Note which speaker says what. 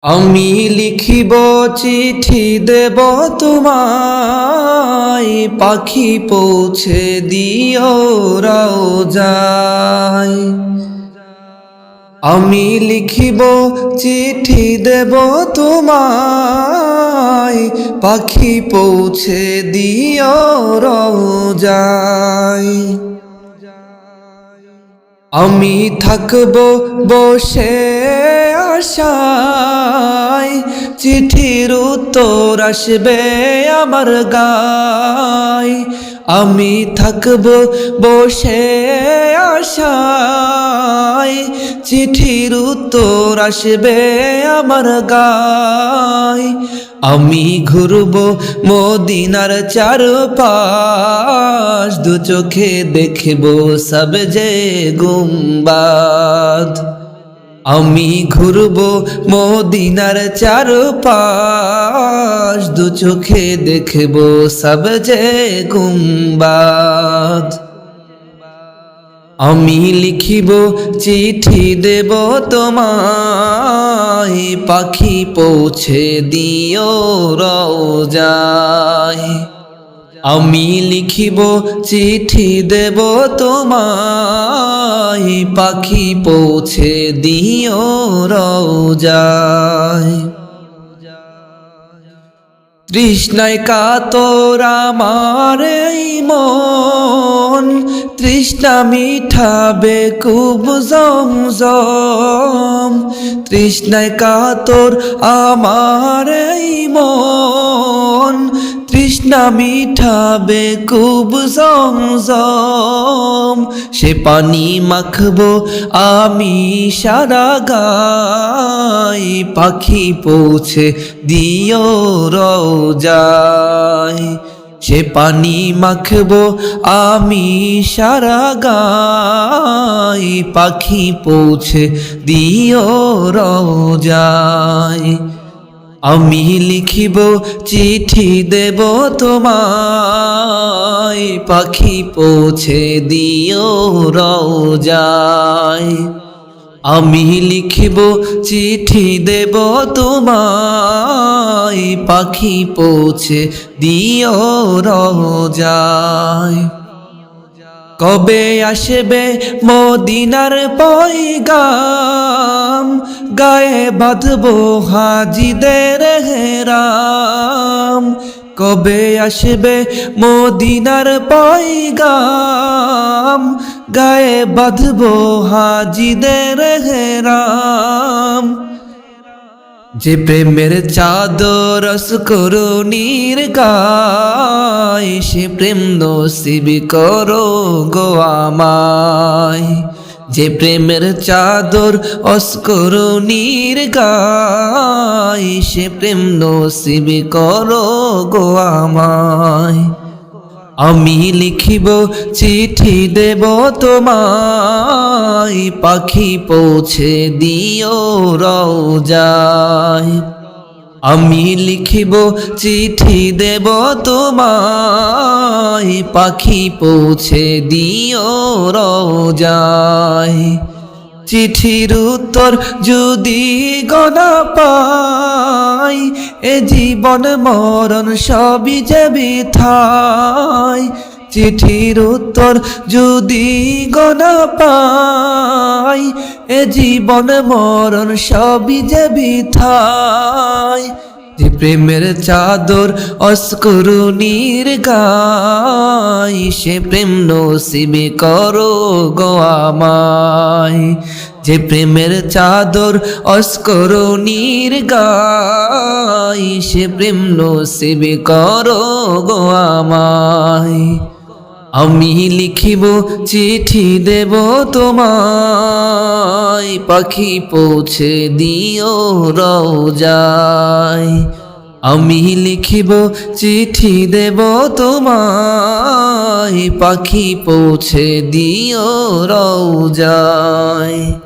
Speaker 1: আমি লিখিব চিঠি দেব তোমায়, পাখি পৌঁছে দিও রওজায়। আমি লিখিব চিঠি দেব তোমায়, পাখি পৌঁছে দিও রওজায়। আমি থাকব বসে আশায়, চিঠির উত্তর আসবে আমার গায়। আমি থাকব বসে আশায়, চিঠির উত্তর আসবে আমার গায়। আমি ঘুরব মদিনার চারপাশ, দু চোখে দেখব সবজে গুম্বাদ। আমি ঘুরব মদিনার চারপাশ, দু চোখে দেখব সবজে গুম্বাদ। আমি লিখিব চিঠি দেব তোমায়, পাখি পৌঁছে দিও রওজায়। আমি লিখিব চিঠি দেব তোমায়, পাখি পৌঁছে দিও রওজায়। তৃষ্ণায় কাতর আমার এই মন, তৃষ্ণা মিঠাবে খুব জমজম। তৃষ্ণায় কাতর আমার এই মন, তৃষ্ণা মিঠাবে খুব জমজম। সে পানি মাখবো আমি সারা গায়, পাখি পৌঁছে দিও রওজায়। সে পানি মাখবো আমি সারা গায়, পাখি পৌঁছে দিও রওজায়। আমি লিখিব চিঠি দেব তোমায়, পাখি পৌঁছে দিও রওজায়। আমি লিখিব চিঠি দেব তোমায়, পাখি পৌঁছে দিও রওজায়। কবে আসবে মদিনার পয়গাম, গায়ে বাঁধবো হাজিদের হেরাম। কবে আসবে মদিনার পয়গাম, গায়ে বাঁধবো হাজিদের হেরাম। যে প্রেমের চাদর করুণীর গায়, সে প্রেম নসিব করো গো আমায়। যে প্রেমের চাদর অস্করণীর গায়, সে প্রেম নসিব করো গো আমায়। আমি লিখিব চিঠি দেব তোমায়, পাখি পৌঁছে দিও রওজায়। আমি লিখিব চিঠি দেব তোমায়, পাখি পৌঁছে দিও রওজায়। চিঠির উত্তর যদি গনা পাই, এ জীবন মরণ সবই যে বৃথায়। চিঠির উত্তর যদি গনা পাই, এ জীবন মরণ সবই যে বৃথায়। যে প্রেমের চাদর অস্করণীর গায়, সে প্রেম নসিব করো গো আমায়। যে প্রেমের চাদর অস্করণীর গায়, সে প্রেম নসিব করো গো আমায়। আমি লিখিব চিঠি দেব তোমায়, পাখি পৌঁছে দিও রওজায়। আমি লিখিব চিঠি দেব তোমায়, পাখি পৌঁছে দিও রওজায়।